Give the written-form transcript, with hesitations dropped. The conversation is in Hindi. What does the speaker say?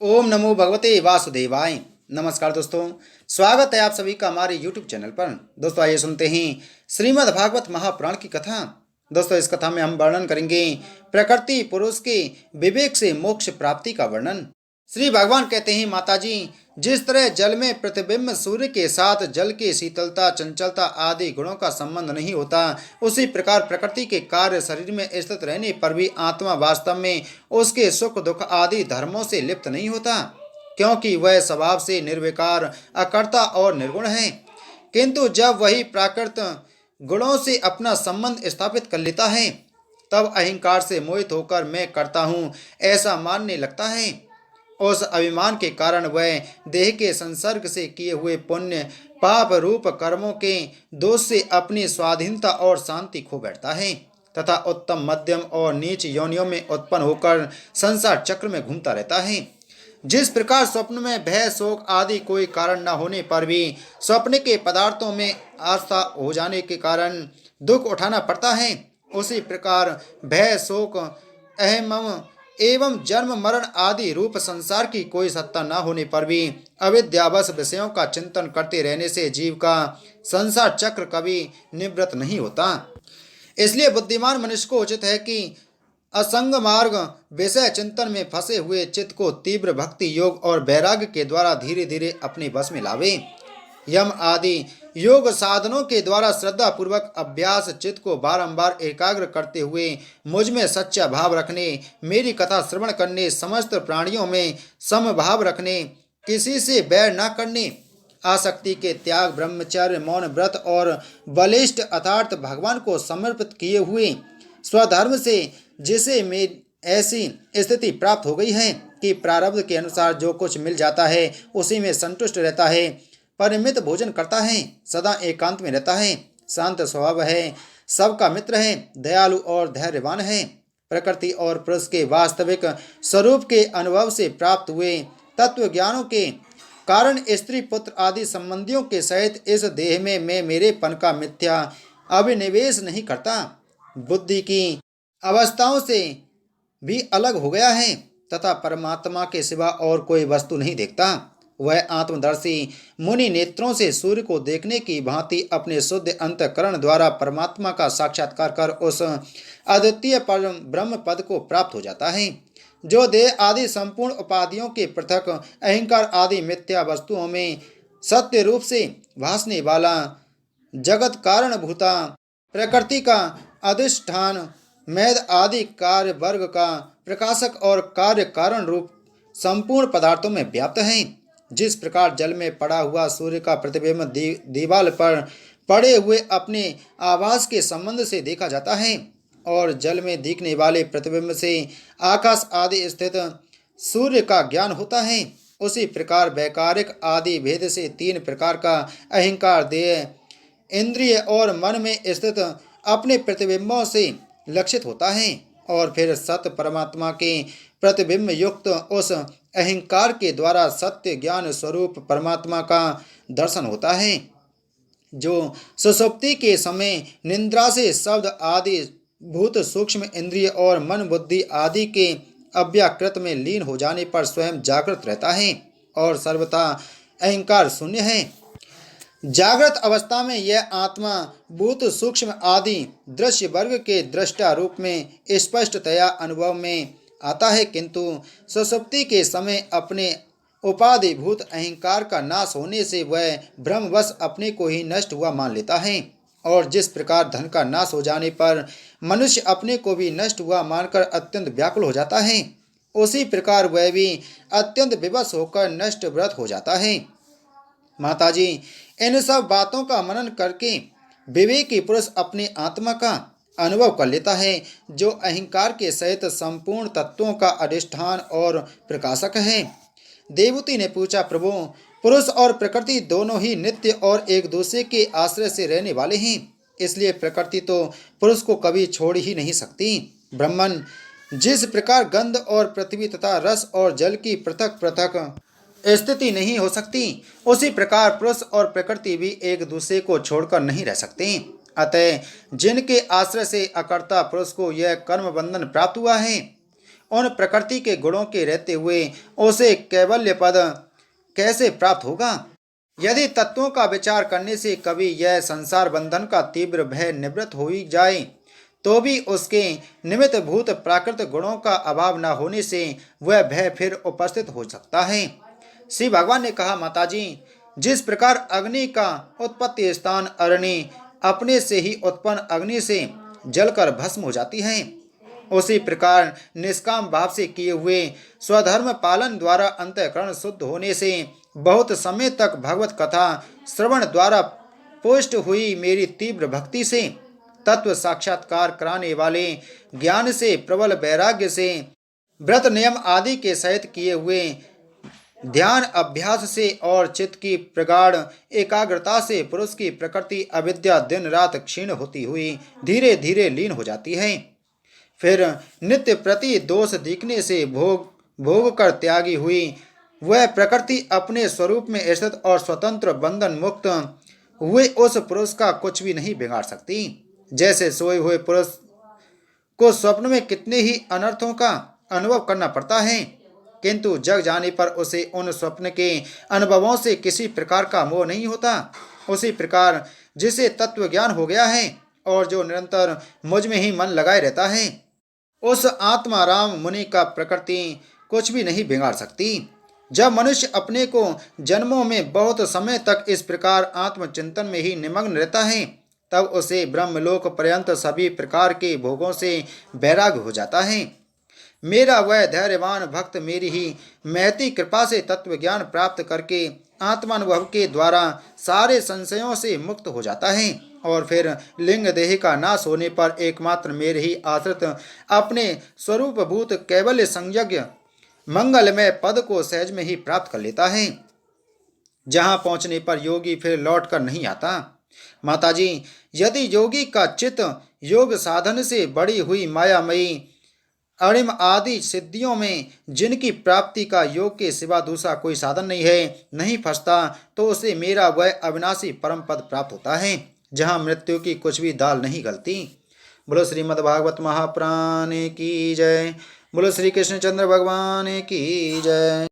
ओम नमो भगवते वासुदेवाय। नमस्कार दोस्तों, स्वागत है आप सभी का हमारे YouTube चैनल पर। दोस्तों आइए सुनते हैं श्रीमद् भागवत महापुराण की कथा। दोस्तों इस कथा में हम वर्णन करेंगे प्रकृति पुरुष के विवेक से मोक्ष प्राप्ति का वर्णन। श्री भगवान कहते हैं, माता जी, जिस तरह जल में प्रतिबिंब सूर्य के साथ जल की शीतलता चंचलता आदि गुणों का संबंध नहीं होता, उसी प्रकार प्रकृति के कार्य शरीर में स्थित रहने पर भी आत्मा वास्तव में उसके सुख दुख आदि धर्मों से लिप्त नहीं होता, क्योंकि वह स्वभाव से निर्विकार अकर्ता और निर्गुण है। किंतु जब वही प्राकृत गुणों से अपना संबंध स्थापित कर लेता है, तब अहंकार से मोहित होकर मैं करता हूँ ऐसा मानने लगता है। उस अभिमान के कारण वह देह के संसर्ग से किए हुए पुण्य पाप रूप कर्मों के दोष से अपनी स्वाधीनता और शांति खो बैठता है तथा उत्तम मध्यम और नीच योनियों में उत्पन्न होकर संसार चक्र में घूमता रहता है। जिस प्रकार स्वप्न में भय शोक आदि कोई कारण न होने पर भी स्वप्न के पदार्थों में आस्था हो जाने के कारण दुख उठाना पड़ता है, उसी प्रकार भय शोक अहम एवं जन्म मरण आदि रूप संसार की कोई सत्ता न होने पर भी अविद्यावश विषयों का चिंतन करते रहने से जीव का संसार चक्र कभी निवृत्त नहीं होता। इसलिए बुद्धिमान मनुष्य को उचित है कि असंग मार्ग विषय चिंतन में फंसे हुए चित्त को तीव्र भक्ति योग और वैराग्य के द्वारा धीरे धीरे अपने वश में लावे। यम आदि योग साधनों के द्वारा श्रद्धा पूर्वक अभ्यास चित्त को बारंबार एकाग्र करते हुए मुझ में सच्चा भाव रखने, मेरी कथा श्रवण करने, समस्त प्राणियों में समभाव रखने, किसी से बैर न करने, आसक्ति के त्याग, ब्रह्मचर्य, मौन व्रत और बलिष्ठ अर्थात भगवान को समर्पित किए हुए स्वधर्म से जिसे में ऐसी स्थिति प्राप्त हो गई है कि प्रारब्ध के अनुसार जो कुछ मिल जाता है उसी में संतुष्ट रहता है, परिमित भोजन करता है, सदा एकांत में रहता है, शांत स्वभाव है, सबका मित्र है, दयालु और धैर्यवान है, प्रकृति और पुरुष के वास्तविक स्वरूप के अनुभव से प्राप्त हुए तत्व ज्ञानों के कारण स्त्री पुत्र आदि संबंधियों के सहित इस देह में मैं मेरेपन का मिथ्या अभिनिवेश नहीं करता, बुद्धि की अवस्थाओं से भी अलग हो गया है तथा परमात्मा के सिवा और कोई वस्तु नहीं देखता। वह आत्मदर्शी मुनि नेत्रों से सूर्य को देखने की भांति अपने शुद्ध अंतःकरण द्वारा परमात्मा का साक्षात्कार कर उस अद्वितीय परम ब्रह्म पद को प्राप्त हो जाता है, जो देह आदि संपूर्ण उपाधियों के पृथक अहंकार आदि मिथ्या वस्तुओं में सत्य रूप से भासने वाला जगत कारण भूता प्रकृति का अधिष्ठान मेद आदि कार्य वर्ग का प्रकाशक और कार्य कारण रूप संपूर्ण पदार्थों में व्याप्त है। जिस प्रकार जल में पड़ा हुआ सूर्य का प्रतिबिंब दीवाल पर पड़े हुए अपने आवास के संबंध से देखा जाता है और जल में दिखने वाले प्रतिबिंब से आकाश आदि स्थित सूर्य का ज्ञान होता है, उसी प्रकार वैकारिक आदि भेद से तीन प्रकार का अहंकार देह इंद्रिय और मन में स्थित अपने प्रतिबिंबों से लक्षित होता है और फिर सत्य परमात्मा के प्रतिबिंब युक्त उस अहंकार के द्वारा सत्य ज्ञान स्वरूप परमात्मा का दर्शन होता है, जो सुषुप्ति के समय निद्रा से शब्द आदि भूत सूक्ष्म इंद्रिय और मन बुद्धि आदि के अव्याकृत में लीन हो जाने पर स्वयं जागृत रहता है और सर्वथा अहंकार शून्य है। जागृत अवस्था में यह आत्मा भूत सूक्ष्म आदि दृश्य वर्ग के दृष्टा रूप में स्पष्टतया अनुभव में आता है, किंतु सुषुप्ति के समय अपने उपाधिभूत अहंकार का नाश होने से वह भ्रमवश अपने को ही नष्ट हुआ मान लेता है और जिस प्रकार धन का नाश हो जाने पर मनुष्य अपने को भी नष्ट हुआ मानकर अत्यंत व्याकुल हो जाता है, उसी प्रकार वह भी अत्यंत विवश होकर नष्ट व्रत हो जाता है। माताजी, इन सब बातों का मनन करके विवेकी पुरुष अपनी आत्मा का अनुभव कर लेता है, जो अहंकार के सहित संपूर्ण तत्वों का अधिष्ठान और प्रकाशक है। देवती ने पूछा, प्रभु, पुरुष और प्रकृति दोनों ही नित्य और एक दूसरे के आश्रय से रहने वाले हैं, इसलिए प्रकृति तो पुरुष को कभी छोड़ ही नहीं सकती। ब्रह्मन, जिस प्रकार गंध और पृथ्वी तथा रस और जल की पृथक पृथक स्थिति नहीं हो सकती, उसी प्रकार पुरुष और प्रकृति भी एक दूसरे को छोड़कर नहीं रह सकते। अतः जिनके आश्रय से अकर्ता पुरुष को यह कर्म बंधन प्राप्त हुआ है, उन प्रकृति के गुणों के रहते हुए उसे कैवल्य पद कैसे प्राप्त होगा? यदि तत्वों का विचार करने से कभी यह संसार बंधन का तीव्र भय निवृत्त हो ही जाए, तो भी उसके निमित्त भूत प्राकृत गुणों का अभाव न होने से वह भय फिर उपस्थित हो सकता है। श्री भगवान ने कहा, माताजी, जिस प्रकार अग्नि का उत्पत्ति स्थान अरण्य अपने से ही उत्पन्न अग्नि से जलकर भस्म हो जाती है, उसी प्रकार निष्काम भाव से किए हुए स्वधर्म पालन द्वारा अंतःकरण शुद्ध होने से बहुत समय तक भगवत कथा श्रवण द्वारा पुष्ट हुई मेरी तीव्र भक्ति से, तत्व साक्षात्कार कराने वाले ज्ञान से, प्रबल वैराग्य से, व्रत नियम आदि के सहित किए हुए ध्यान अभ्यास से और चित्त की प्रगाढ़ एकाग्रता से पुरुष की प्रकृति अविद्या दिन रात क्षीण होती हुई धीरे धीरे लीन हो जाती है। फिर नित्य प्रति दोष दिखने से भोग भोग कर त्यागी हुई वह प्रकृति अपने स्वरूप में स्थित और स्वतंत्र बंधन मुक्त हुए उस पुरुष का कुछ भी नहीं बिगाड़ सकती। जैसे सोए हुए पुरुष को स्वप्न में कितने ही अनर्थों का अनुभव करना पड़ता है, किंतु जग जाने पर उसे उन स्वप्न के अनुभवों से किसी प्रकार का मोह नहीं होता, उसी प्रकार जिसे तत्व ज्ञान हो गया है और जो निरंतर मुझ में ही मन लगाए रहता है, उस आत्मा राम मुनि का प्रकृति कुछ भी नहीं बिगाड़ सकती। जब मनुष्य अपने को जन्मों में बहुत समय तक इस प्रकार आत्मचिंतन में ही निमग्न रहता है, तब उसे ब्रह्मलोक पर्यंत सभी प्रकार के भोगों से वैराग्य हो जाता है। मेरा वह धैर्यवान भक्त मेरी ही महती कृपा से तत्व ज्ञान प्राप्त करके आत्मानुभव के द्वारा सारे संशयों से मुक्त हो जाता है और फिर लिंग देह का नाश होने पर एकमात्र मेरे ही आश्रित अपने स्वरूप भूत कैवल्य संयज्ञ मंगलमय पद को सहज में ही प्राप्त कर लेता है, जहां पहुंचने पर योगी फिर लौट कर नहीं आता। माताजी, यदि योगी का चित्त योग साधन से बड़ी हुई मायामयी अणिम आदि सिद्धियों में जिनकी प्राप्ति का योग के सिवा दूसरा कोई साधन नहीं है, नहीं फंसता, तो उसे मेरा वह अविनाशी परम पद प्राप्त होता है, जहाँ मृत्यु की कुछ भी दाल नहीं गलती। बोलो श्रीमद्भागवत महापुराण की जय। बोलो श्री कृष्णचंद्र भगवान की जय।